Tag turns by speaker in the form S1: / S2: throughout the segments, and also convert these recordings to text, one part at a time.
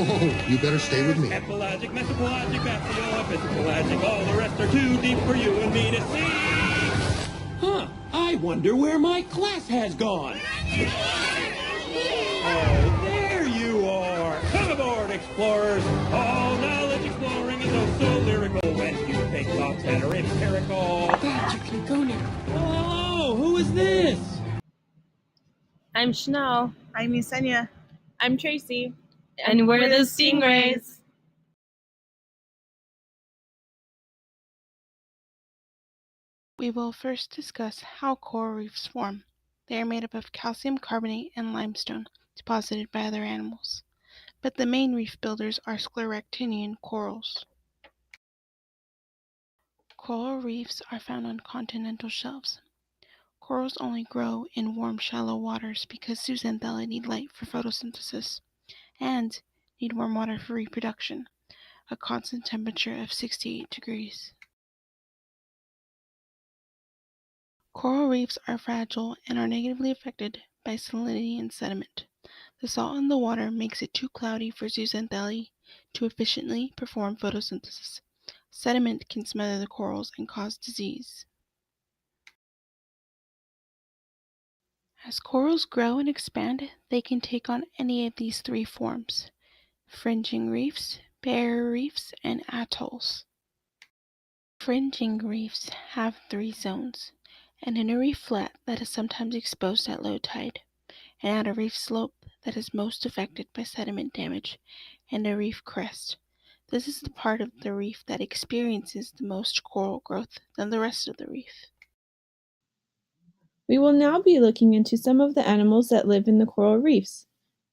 S1: Oh, you better stay with me.
S2: Epipelagic, metapelagic, bathyal, episcopalagic, all the rest are too deep for you and me to see. Huh, I wonder where my class has gone. Oh, there you are. Come aboard, explorers. All knowledge exploring is oh so lyrical when you think thoughts that are empirical.
S3: Dad, you can go now.
S2: Oh, hello, who is this?
S4: I'm Chanel.
S5: I'm Yesenia.
S6: I'm Tracy.
S4: And we're the Stingrays.
S3: We will first discuss how coral reefs form. They are made up of calcium carbonate and limestone deposited by other animals. But the main reef builders are scleractinian corals. Coral reefs are found on continental shelves. Corals only grow in warm, shallow waters because zooxanthellae need light for photosynthesis and need warm water for reproduction, a constant temperature of 68 degrees. Coral reefs are fragile and are negatively affected by salinity and sediment. The salt in the water makes it too cloudy for zooxanthellae to efficiently perform photosynthesis. Sediment can smother the corals and cause disease. As corals grow and expand, they can take on any of these three forms: fringing reefs, barrier reefs, and atolls. Fringing reefs have three zones: an inner reef flat that is sometimes exposed at low tide, an outer reef slope that is most affected by sediment damage, and a reef crest. This is the part of the reef that experiences the most coral growth than the rest of the reef.
S6: We will now be looking into some of the animals that live in the coral reefs.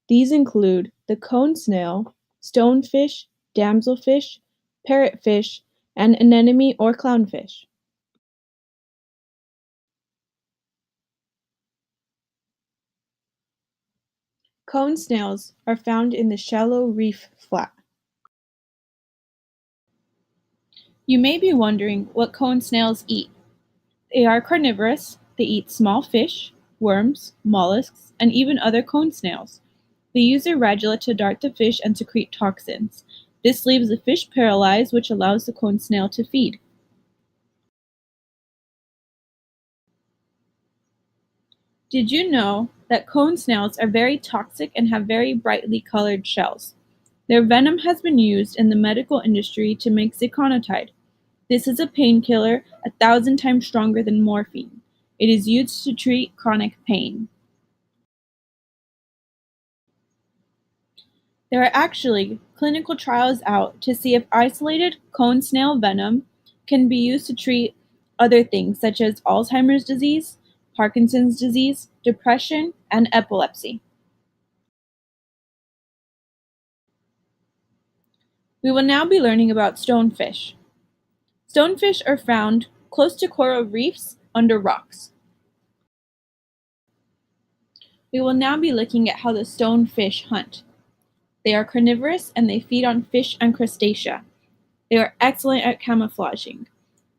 S6: These include the cone snail, stonefish, damselfish, parrotfish, and anemone or clownfish. Cone snails are found in the shallow reef flat. You may be wondering what cone snails eat. They are carnivorous. They eat small fish, worms, mollusks, and even other cone snails. They use their radula to dart the fish and secrete toxins. This leaves the fish paralyzed, which allows the cone snail to feed. Did you know that cone snails are very toxic and have very brightly colored shells? Their venom has been used in the medical industry to make ziconotide. This is a painkiller 1,000 times stronger than morphine. It is used to treat chronic pain. There are actually clinical trials out to see if isolated cone snail venom can be used to treat other things such as Alzheimer's disease, Parkinson's disease, depression, and epilepsy. We will now be learning about stonefish. Stonefish are found close to coral reefs under rocks. We will now be looking at how the stonefish hunt. They are carnivorous and they feed on fish and crustacea. They are excellent at camouflaging.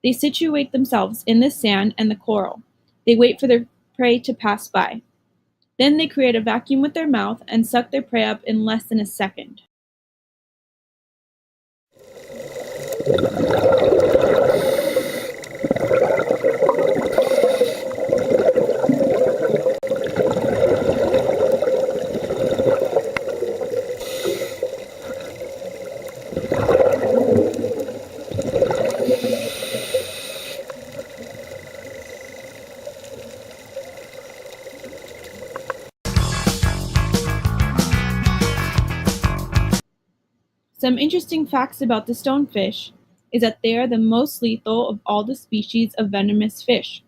S6: They situate themselves in the sand and the coral. They wait for their prey to pass by. Then they create a vacuum with their mouth and suck their prey up in less than a second. Some interesting facts about the stonefish is that they are the most lethal of all the species of venomous fish.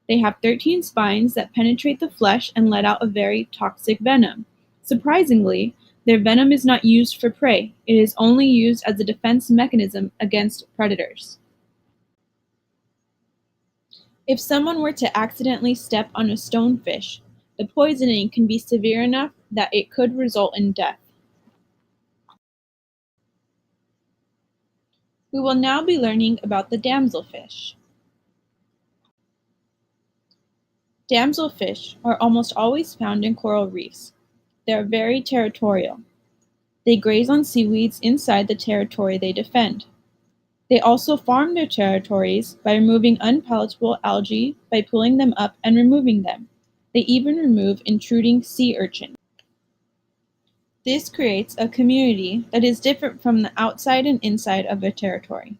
S6: They have 13 spines that penetrate the flesh and let out a very toxic venom. Surprisingly, their venom is not used for prey. It is only used as a defense mechanism against predators. If someone were to accidentally step on a stonefish, the poisoning can be severe enough that it could result in death. We will now be learning about the damselfish. Damselfish are almost always found in coral reefs. They are very territorial. They graze on seaweeds inside the territory they defend. They also farm their territories by removing unpalatable algae by pulling them up and removing them. They even remove intruding sea urchins. This creates a community that is different from the outside and inside of their territory.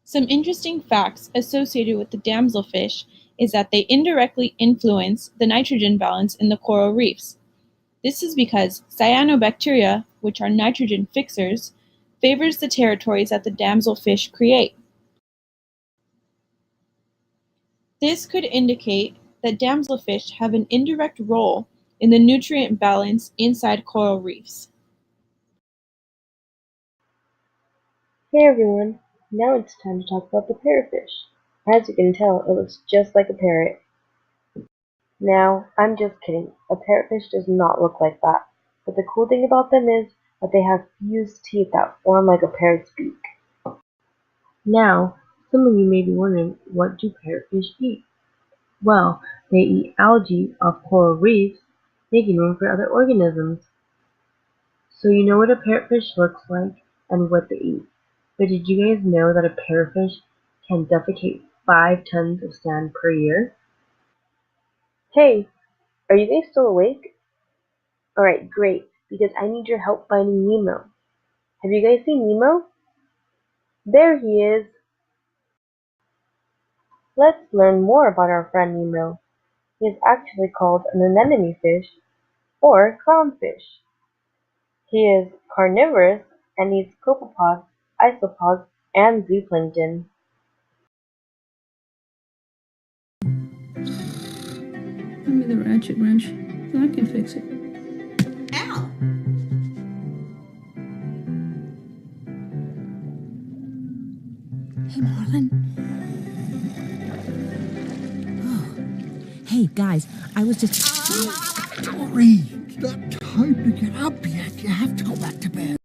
S6: Some interesting facts associated with the damselfish is that they indirectly influence the nitrogen balance in the coral reefs. This is because cyanobacteria, which are nitrogen fixers, favors the territories that the damselfish create. This could indicate that damselfish have an indirect role in the nutrient balance inside coral reefs.
S5: Hey everyone, now it's time to talk about the parrotfish. As you can tell, it looks just like a parrot. Now, I'm just kidding. A parrotfish does not look like that. But the cool thing about them is that they have fused teeth that form like a parrot's beak. Now, some of you may be wondering, what do parrotfish eat? Well, they eat algae off coral reefs, making room for other organisms. So you know what a parrotfish looks like and what they eat. But did you guys know that a parrotfish can defecate 5 tons of sand per year? Hey, are you guys still awake? Alright, great, because I need your help finding Nemo. Have you guys seen Nemo? There he is! Let's learn more about our friend Nemo. He is actually called an anemone fish, or clownfish. He is carnivorous and eats copepods, isopods, and zooplankton.
S7: Give me the ratchet wrench, so I can fix it.
S8: Ow!
S9: Hey, Marlon. Oh. Hey, guys, I was just...
S1: Sorry, it's not time to get up yet. You have to go back to bed.